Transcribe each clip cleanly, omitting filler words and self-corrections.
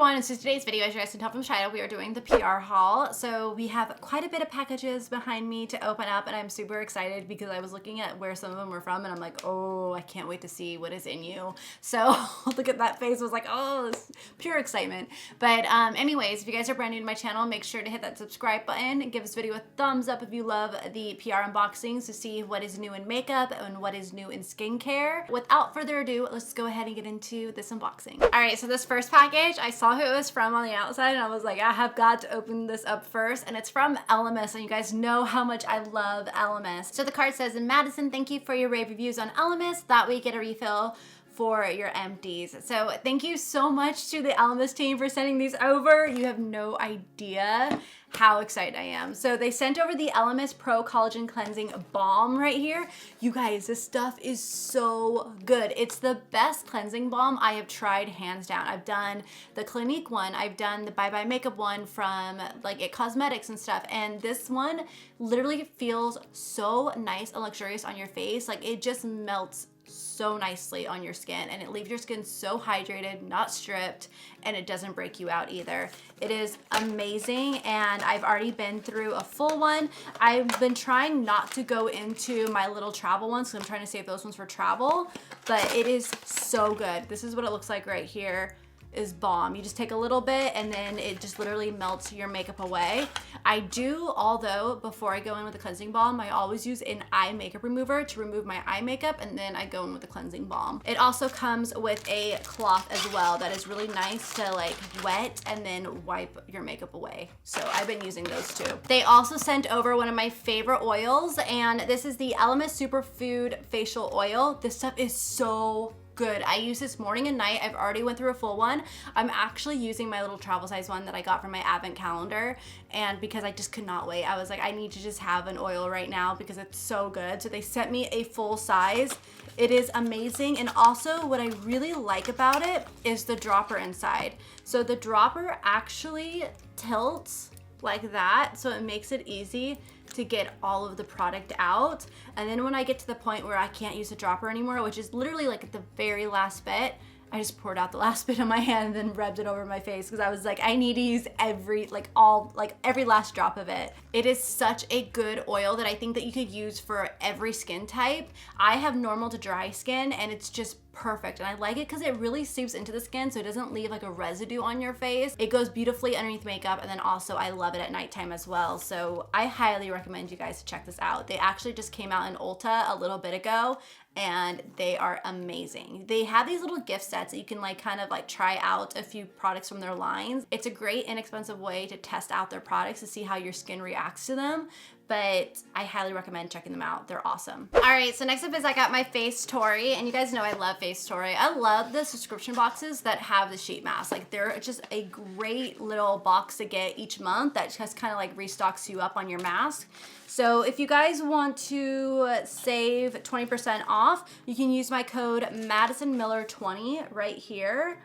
everyone, so today's video, as you guys can tell from the title, we are doing the PR haul. So we have quite a bit of packages behind me to open up, and I'm super excited because I was looking at where some of them were from and I'm like, oh, I can't wait to see what is in you. So look at that face, I was like, oh, it's pure excitement. But anyways, if you guys are brand new to my channel, make sure to hit that subscribe button and give this video a thumbs up if you love the PR unboxings to see what is new in makeup and what is new in skincare. Without further ado, let's go ahead and get into this unboxing. All right, so this first package, I saw who it was from on the outside and I was like, I have got to open this up first, and it's from Elemis, and you guys know how much I love Elemis. So the card says, in Madison, thank you for your rave reviews on Elemis. That way you get a refill for your empties. So thank you so much to the Elemis team for sending these over. You have no idea how excited I am. So they sent over the Elemis Pro Collagen Cleansing Balm right here. You guys, this stuff is so good. It's the best cleansing balm I have tried, hands down. I've done the Clinique one, I've done the Bye Bye Makeup one from like It Cosmetics and stuff, and this one literally feels so nice and luxurious on your face. Like it just melts so nicely on your skin, and it leaves your skin so hydrated, not stripped, and it doesn't break you out either. It is amazing, and I've already been through a full one. I've been trying not to go into my little travel ones because I'm trying to save those ones for travel, but it is so good. This is what it looks like right here. Is balm. You just take a little bit and then it just literally melts your makeup away. I do, although, before I go in with the cleansing balm, I always use an eye makeup remover to remove my eye makeup, and then I go in with the cleansing balm. It also comes with a cloth as well that is really nice to like wet and then wipe your makeup away. So I've been using those too. They also sent over one of my favorite oils, and this is the Elemis Superfood Facial Oil. This stuff is so good. I use this morning and night. I've already went through a full one. I'm actually using my little travel size one that I got from my advent calendar, and because I just could not wait, I was like, I need to just have an oil right now because it's so good. So they sent me a full size. It is amazing, and also what I really like about it is the dropper inside. So the dropper actually tilts like that, so it makes it easy to get all of the product out. And then when I get to the point where I can't use the dropper anymore, which is literally like at the very last bit, I just poured out the last bit on my hand and then rubbed it over my face because I was like, I need to use every last drop of it. It is such a good oil that I think that you could use for every skin type. I have normal to dry skin, and it's just perfect, and I like it because it really seeps into the skin, so it doesn't leave like a residue on your face. It goes beautifully underneath makeup, and then also I love it at nighttime as well. So I highly recommend you guys to check this out. They actually just came out in Ulta a little bit ago, and they are amazing. They have these little gift sets that you can like kind of like try out a few products from their lines. It's a great inexpensive way to test out their products to see how your skin reacts to them, but I highly recommend checking them out. They're awesome. All right, so next up is I got my Face Story, and you guys know I love Face Story. I love the subscription boxes that have the sheet mask. Like they're just a great little box to get each month that just kind of like restocks you up on your mask. So if you guys want to save 20% off, you can use my code MadisonMiller20 right here.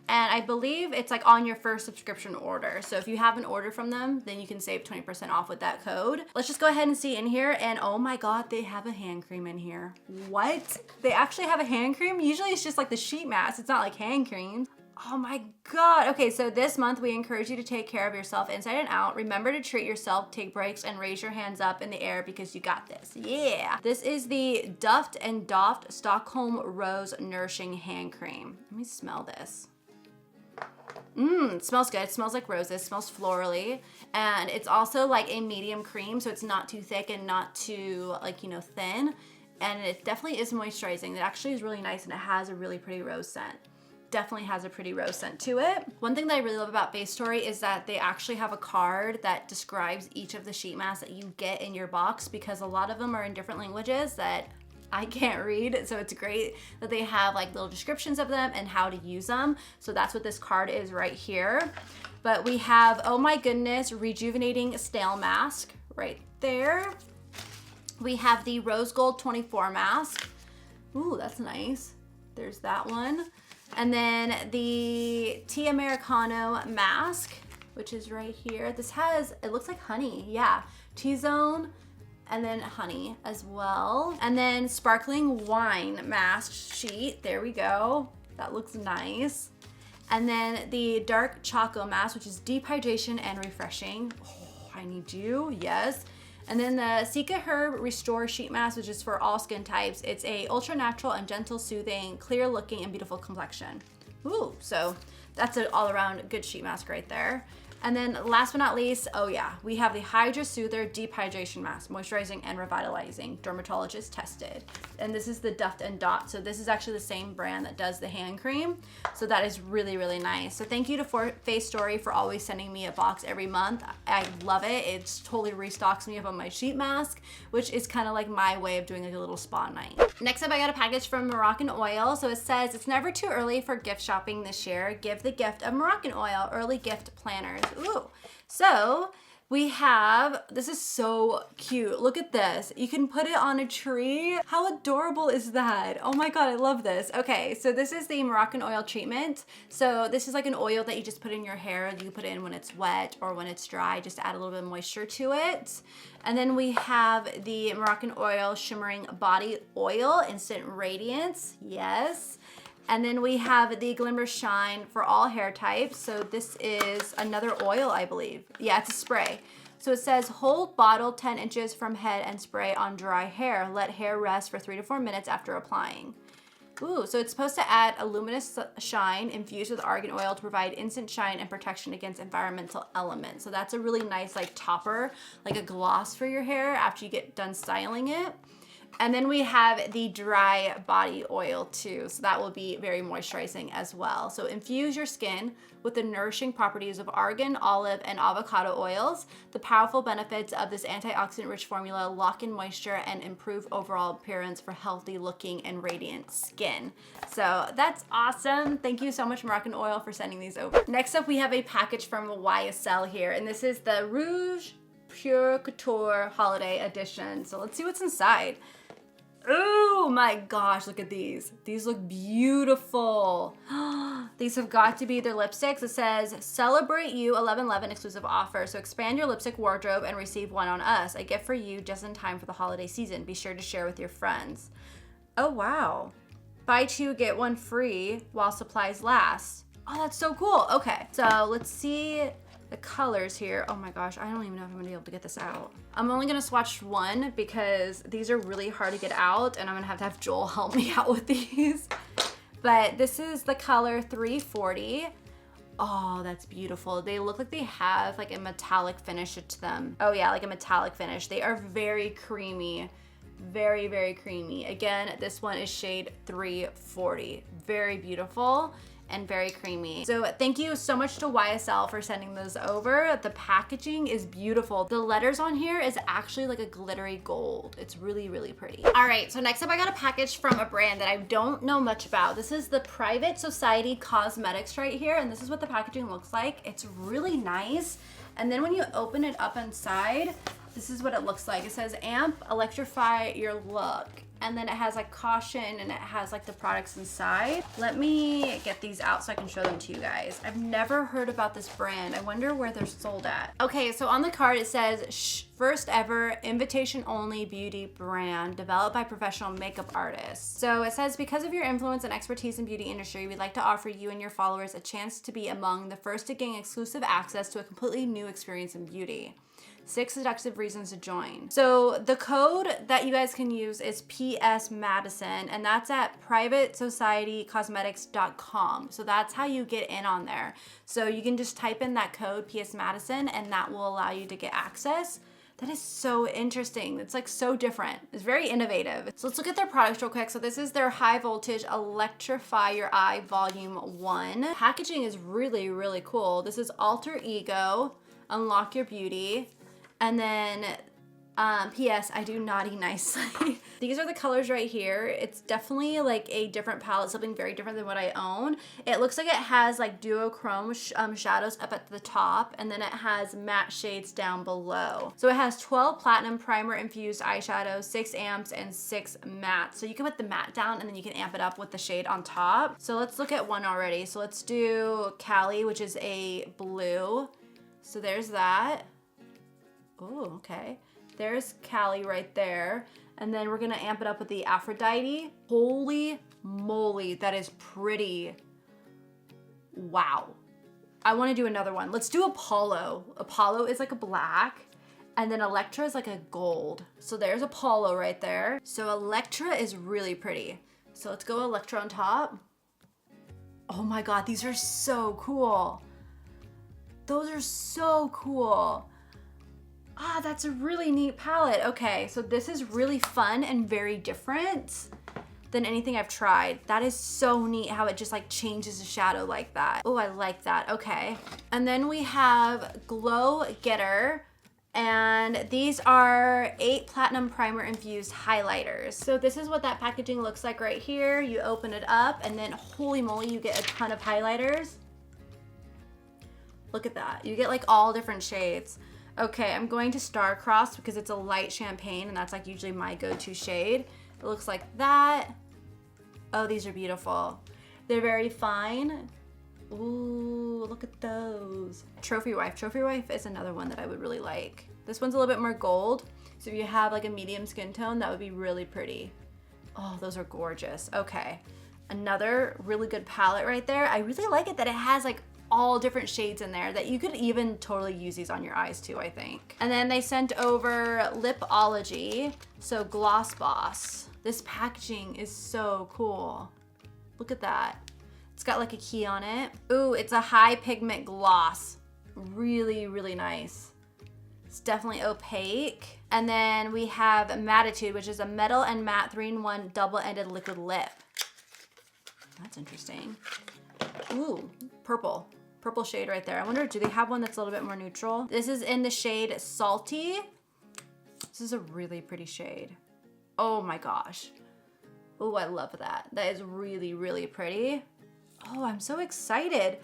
And I believe it's like on your first subscription order. So if you have an order from them, then you can save 20% off with that code. Let's just go ahead and see in here. And oh my God, they have a hand cream in here. What? They actually have a hand cream? Usually it's just like the sheet mask. It's not like hand cream. Oh my God. Okay, so this month we encourage you to take care of yourself inside and out. Remember to treat yourself, take breaks, and raise your hands up in the air because you got this. Yeah. This is the Duft and Doft Stockholm Rose Nourishing Hand Cream. Let me smell this. It smells good. It smells like roses, smells florally. And it's also like a medium cream, so it's not too thick and not too like, you know, thin. And it definitely is moisturizing. It actually is really nice, and it has a really pretty rose scent. Definitely has a pretty rose scent to it. One thing that I really love about Face Story is that they actually have a card that describes each of the sheet masks that you get in your box, because a lot of them are in different languages that I can't read, so it's great that they have like little descriptions of them and how to use them. So that's what this card is right here. But we have, oh my goodness, Rejuvenating Stale Mask right there. We have the Rose Gold 24 mask. Ooh, that's nice. There's that one. And then the Tea Americano mask, which is right here. This has, it looks like honey. Yeah, T-zone, and then honey as well. And then Sparkling Wine mask sheet. There we go. That looks nice. And then the dark choco mask, which is deep hydration and refreshing. Oh, I need you, yes. And then the Sika Herb Restore Sheet Mask, which is for all skin types. It's a ultra natural and gentle, soothing, clear looking, and beautiful complexion. Ooh, so that's an all around good sheet mask right there. And then last but not least, oh yeah, we have the Hydra Soother Deep Hydration Mask, moisturizing and revitalizing, dermatologist tested. And this is the Duft and Dot. So this is actually the same brand that does the hand cream. So that is really, really nice. So thank you to Face Story for always sending me a box every month. I love it. It totally restocks me up on my sheet mask, which is kind of like my way of doing like a little spa night. Next up, I got a package from Moroccan Oil. So it says, it's never too early for gift shopping this year. Give the gift of Moroccan Oil early gift planners. Ooh, so we have, this is so cute. Look at this. You can put it on a tree. How adorable is that? Oh my God, I love this. Okay, so this is the Moroccan Oil treatment. So this is like an oil that you just put in your hair. You put it in when it's wet or when it's dry, just to add a little bit of moisture to it. And then we have the Moroccan Oil Shimmering Body Oil, Instant Radiance, yes. And then we have the Glimmer Shine for all hair types. So this is another oil, I believe. Yeah, it's a spray. So it says, hold bottle 10 inches from head and spray on dry hair. Let hair rest for 3 to 4 minutes after applying. Ooh, so it's supposed to add a luminous shine infused with argan oil to provide instant shine and protection against environmental elements. So that's a really nice like topper, like a gloss for your hair after you get done styling it. And then we have the dry body oil too. So that will be very moisturizing as well. So infuse your skin with the nourishing properties of argan, olive, and avocado oils. The powerful benefits of this antioxidant rich formula lock in moisture and improve overall appearance for healthy looking and radiant skin. So that's awesome. Thank you so much, Moroccan Oil, for sending these over. Next up, we have a package from YSL here, and this is the Rouge Pur Couture Holiday Edition. So let's see what's inside. Oh my gosh, look at these. These look beautiful. These have got to be their lipsticks. It says, celebrate you 11/11 exclusive offer. So expand your lipstick wardrobe and receive one on us. A gift for you just in time for the holiday season. Be sure to share with your friends. Oh wow. Buy 2, get 1 free while supplies last. Oh, that's so cool. Okay, so let's see the colors here. Oh my gosh, I don't even know if I'm gonna be able to get this out. I'm only gonna swatch one because these are really hard to get out and I'm gonna have Joel help me out with these. But this is the color 340. Oh, that's beautiful. They look like they have like a metallic finish to them. Oh yeah, like a metallic finish. They are very creamy. Very, very creamy. Again, this one is shade 340. Very beautiful and very creamy. So thank you so much to YSL for sending those over. The packaging is beautiful. The letters on here is actually like a glittery gold. It's really, really pretty. All right, so next up I got a package from a brand that I don't know much about. This is the Private Society Cosmetics right here, and this is what the packaging looks like. It's really nice. And then when you open it up inside, this is what it looks like. It says amp, electrify your look. And then it has like caution and it has like the products inside. Let me get these out so I can show them to you guys. I've never heard about this brand. I wonder where they're sold at. Okay, so on the card it says, first ever invitation only beauty brand developed by professional makeup artists. So it says, because of your influence and expertise in beauty industry, we'd like to offer you and your followers a chance to be among the first to gain exclusive access to a completely new experience in beauty. 6 seductive reasons to join. So the code that you guys can use is PSMADISON, and that's at privatesocietycosmetics.com. So that's how you get in on there. So you can just type in that code PSMADISON and that will allow you to get access. That is so interesting. It's like so different. It's very innovative. So let's look at their products real quick. So this is their high voltage Electrify Your Eye Volume 1. Packaging is really, really cool. This is Alter Ego, Unlock Your Beauty. And then, P.S. I do naughty nicely. These are the colors right here. It's definitely like a different palette, something very different than what I own. It looks like it has like duochrome shadows up at the top, and then it has matte shades down below. So it has 12 platinum primer infused eyeshadows, 6 amps, and 6 mattes. So you can put the matte down and then you can amp it up with the shade on top. So let's look at one already. So let's do Cali, which is a blue. So there's that. Oh, okay. There's Cali right there. And then we're gonna amp it up with the Aphrodite. Holy moly, that is pretty. Wow. I want to do another one. Let's do Apollo. Apollo is like a black, and then Electra is like a gold. So there's Apollo right there. So Electra is really pretty. So let's go Electra on top. Oh my God, these are so cool. Those are so cool. Ah, that's a really neat palette. Okay, so this is really fun and very different than anything I've tried. That is so neat how it just like changes the shadow like that. Oh, I like that. Okay. And then we have Glow Getter, and these are 8 platinum primer infused highlighters. So this is what that packaging looks like right here. You open it up and then holy moly, you get a ton of highlighters. Look at that. You get like all different shades. Okay, I'm going to Starcross because it's a light champagne and that's like usually my go-to shade. It looks like that. Oh, these are beautiful. They're very fine. Ooh, look at those. Trophy Wife. Trophy Wife is another one that I would really like. This one's a little bit more gold. So if you have like a medium skin tone, that would be really pretty. Oh, those are gorgeous. Okay. Another really good palette right there. I really like it that it has like all different shades in there that you could even totally use these on your eyes too, I think. And then they sent over Lipology. So Gloss Boss. This packaging is so cool. Look at that. It's got like a key on it. Ooh, it's a high pigment gloss. Really, really nice. It's definitely opaque. And then we have Matitude, which is a metal and matte 3-in-1 double-ended liquid lip. That's interesting. Ooh, purple. Purple shade right there. I wonder, do they have one that's a little bit more neutral? This is in the shade Salty. This is a really pretty shade. Oh my gosh. Oh, I love that. That is really, really pretty. Oh, I'm so excited.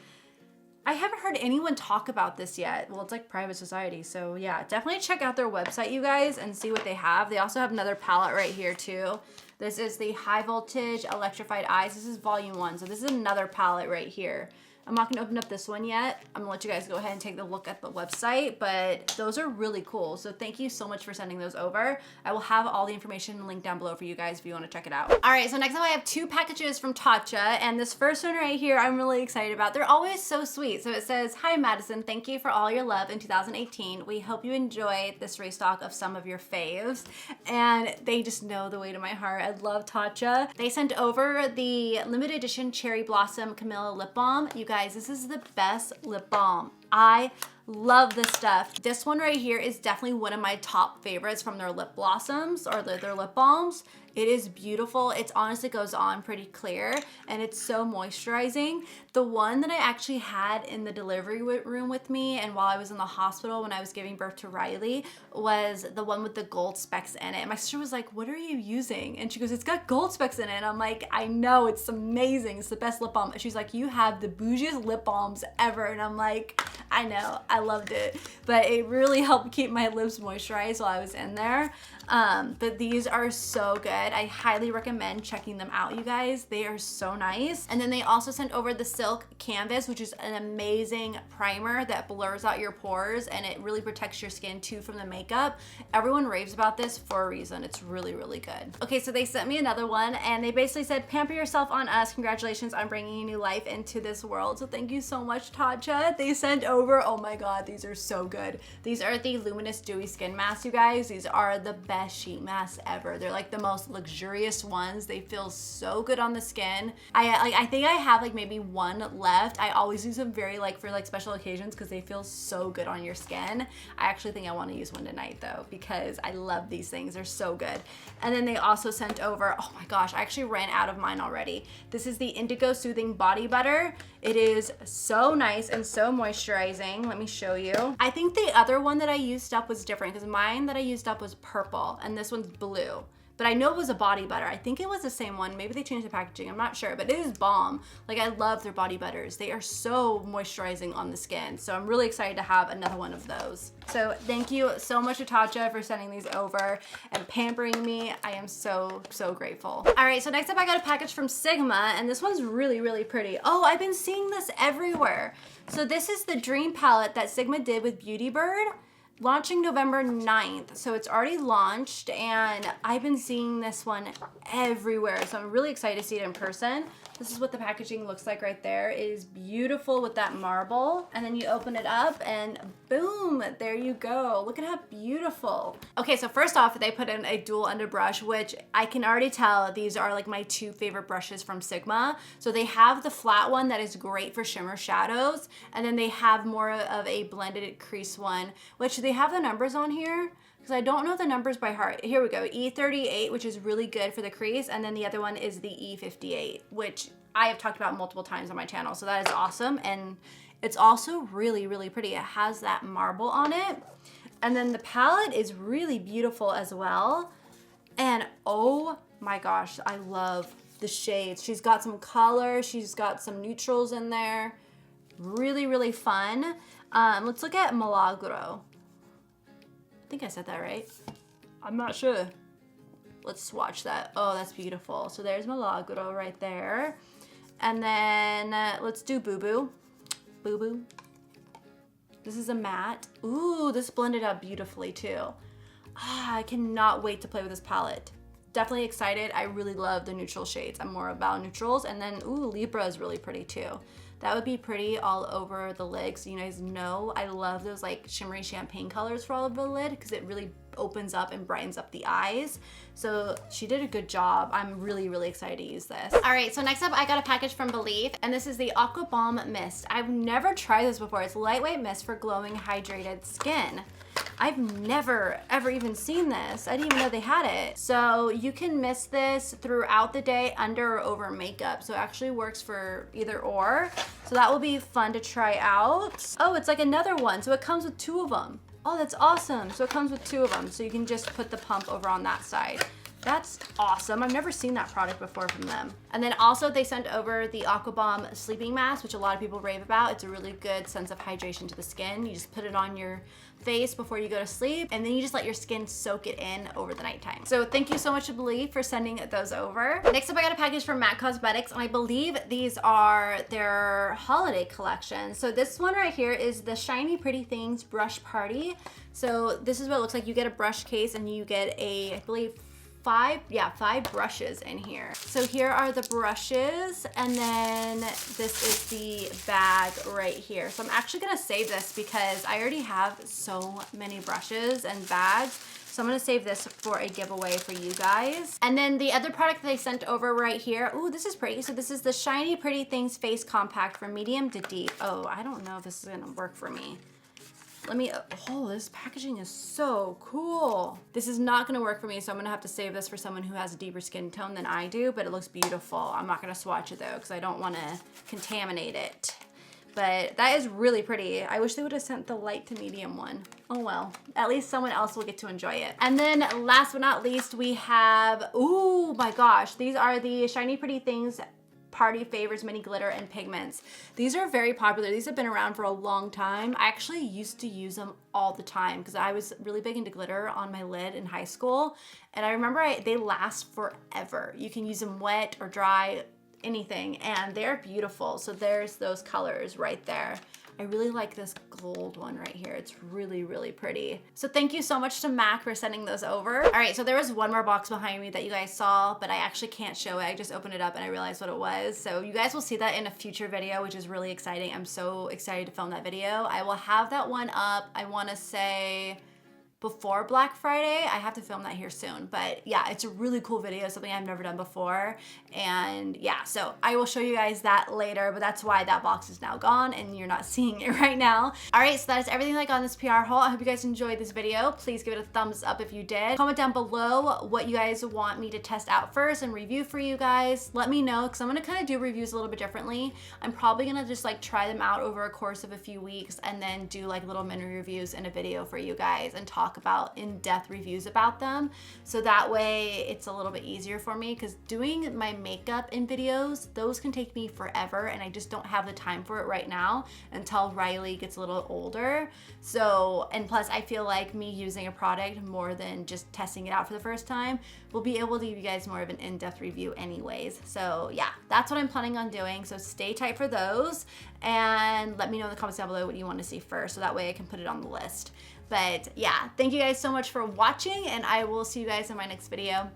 I haven't heard anyone talk about this yet. Well, it's like private society. So yeah, definitely check out their website, you guys, and see what they have. They also have another palette right here too. This is the High Voltage Electrified Eyes. This is volume 1. So this is another palette right here. I'm not gonna open up this one yet. I'm gonna let you guys go ahead and take a look at the website, but those are really cool. So thank you so much for sending those over. I will have all the information linked down below for you guys if you wanna check it out. All right, so next up I have 2 packages from Tatcha, and this first one right here I'm really excited about. They're always so sweet. So it says, "Hi Madison, thank you for all your love in 2018. We hope you enjoy this restock of some of your faves." And they just know the way to my heart. I love Tatcha. They sent over the limited edition Cherry Blossom Camilla Lip Balm. You guys, this is the best lip balm. I love this stuff. This one right here is definitely one of my top favorites from their lip blossoms or their lip balms. It is beautiful. It honestly goes on pretty clear and it's so moisturizing. The one that I actually had in the delivery room with me and while I was in the hospital when I was giving birth to Riley was the one with the gold specks in it. And my sister was like, "What are you using?" And she goes, "It's got gold specks in it." And I'm like, "I know, it's amazing. It's the best lip balm." And she's like, "You have the bougiest lip balms ever." And I'm like, "I know, I loved it." But it really helped keep my lips moisturized while I was in there. But these are so good. I highly recommend checking them out, you guys. They are so nice. And then they also sent over the Silk Canvas, which is an amazing primer that blurs out your pores and it really protects your skin too from the makeup. Everyone raves about this for a reason. It's really, really good. Okay, so they sent me another one and they basically said, "Pamper yourself on us. Congratulations on bringing new life into this world." So thank you so much, Tatcha. They sent over, oh my God, these are so good. These are the Luminous Dewy Skin Masks, you guys. These are the best sheet masks ever. They're like the most luxurious ones. They feel so good on the skin. I think I have like maybe one left. I always use them very like for like special occasions because they feel so good on your skin. I actually think I want to use one tonight though because I love these things. They're so good. And then they also sent over, oh my gosh, I actually ran out of mine already. This is the Indigo Soothing Body Butter. It is so nice and so moisturizing. Let me show you. I think the other one that I used up was different because mine that I used up was purple and this one's blue. But I know it was a body butter. I think it was the same one. Maybe they changed the packaging. I'm not sure, but it is bomb. Like I love their body butters. They are so moisturizing on the skin. So I'm really excited to have another one of those. So thank you so much to Tatcha for sending these over and pampering me. I am so, so grateful. All right, so next up I got a package from Sigma and this one's really, really pretty. Oh, I've been seeing this everywhere. So this is the Dream Palette that Sigma did with Beauty Bird. launching November 9th. So it's already launched and I've been seeing this one everywhere. So I'm really excited to see it in person. This is what the packaging looks like right there. It is beautiful with that marble. And then you open it up and boom, there you go. Look at how beautiful. Okay, so first off, they put in a dual ended brush, which I can already tell these are like my 2 favorite brushes from Sigma. So they have the flat one that is great for shimmer shadows. And then they have more of a blended crease one, which they have the numbers on here. Because I don't know the numbers by heart. Here we go, E38, which is really good for the crease, and then the other one is the E58, which I have talked about multiple times on my channel, so that is awesome, and it's also really, really pretty. It has that marble on it, and then the palette is really beautiful as well, and oh my gosh, I love the shades. She's got some color, she's got some neutrals in there, really, really fun. Let's look at Milagro. I think I said that right. I'm not sure. Let's swatch that. Oh, that's beautiful. So there's Milagro right there. And then let's do Boo Boo. Boo Boo. This is a matte. Ooh, this blended up beautifully too. Ah, I cannot wait to play with this palette. Definitely excited. I really love the neutral shades. I'm more about neutrals. And then, ooh, Libra is really pretty too. That would be pretty all over the lid, so you guys know I love those like shimmery champagne colors for all over the lid because it really opens up and brightens up the eyes. So she did a good job. I'm really, really excited to use this. All right, so next up I got a package from Believe, and this is the Aqua Balm Mist. I've never tried this before. It's lightweight mist for glowing, hydrated skin. I've never ever even seen this. I didn't even know they had it. So you can mist this throughout the day under or over makeup. So it actually works for either or. So that will be fun to try out. Oh, it's like another one. So it comes with 2 of them. Oh, that's awesome. So it comes with 2 of them. So you can just put the pump over on that side. That's awesome. I've never seen that product before from them. And then also they sent over the Aqua Balm Sleeping Mask, which a lot of people rave about. It's a really good sense of hydration to the skin. You just put it on your face before you go to sleep, and then you just let your skin soak it in over the nighttime. So thank you so much to Believe for sending those over. Next up, I got a package from MAC Cosmetics, and I believe these are their holiday collection. So this one right here is the Shiny Pretty Things Brush Party. So this is what it looks like. You get a brush case and you get a, I believe, 5 brushes in here. So here are the brushes, and then this is the bag right here. So I'm actually gonna save this because I already have so many brushes and bags. So I'm gonna save this for a giveaway for you guys. And then the other product that they sent over right here, ooh, this is pretty. So this is the Shiny Pretty Things Face Compact from medium to deep. Oh, I don't know if this is gonna work for me. Let me, oh, this packaging is so cool. This is not gonna work for me, so I'm gonna have to save this for someone who has a deeper skin tone than I do, but it looks beautiful. I'm not gonna swatch it though, because I don't wanna contaminate it. But that is really pretty. I wish they would have sent the light to medium one. Oh well, at least someone else will get to enjoy it. And then last but not least, we have, ooh my gosh, these are the Shiny Pretty Things Party Favors Mini Glitter and Pigments. These are very popular. These have been around for a long time. I actually used to use them all the time because I was really big into glitter on my lid in high school. And I remember they last forever. You can use them wet or dry, anything, and they're beautiful. So there's those colors right there. I really like this gold one right here. It's really, really pretty. So thank you so much to MAC for sending those over. All right, so there was one more box behind me that you guys saw, but I actually can't show it. I just opened it up and I realized what it was. So you guys will see that in a future video, which is really exciting. I'm so excited to film that video. I will have that one up, I wanna say, before Black Friday. I have to film that here soon, but yeah, it's a really cool video, something I've never done before. And yeah, so I will show you guys that later, but that's why that box is now gone and you're not seeing it right now. All right, so that is everything I got on this PR haul. I hope you guys enjoyed this video. Please give it a thumbs up if you did. Comment down below what you guys want me to test out first and review for you guys. Let me know, because I'm gonna kind of do reviews a little bit differently. I'm probably gonna just like try them out over a course of a few weeks and then do like little mini reviews in a video for you guys and talk about in-depth reviews about them, so that way it's a little bit easier for me, because doing my makeup in videos, those can take me forever and I just don't have the time for it right now until Riley gets a little older. So, and plus I feel like me using a product more than just testing it out for the first time will be able to give you guys more of an in-depth review anyways. So yeah, that's what I'm planning on doing, so stay tight for those and let me know in the comments down below what you want to see first, so that way I can put it on the list. But yeah, thank you guys so much for watching, and I will see you guys in my next video.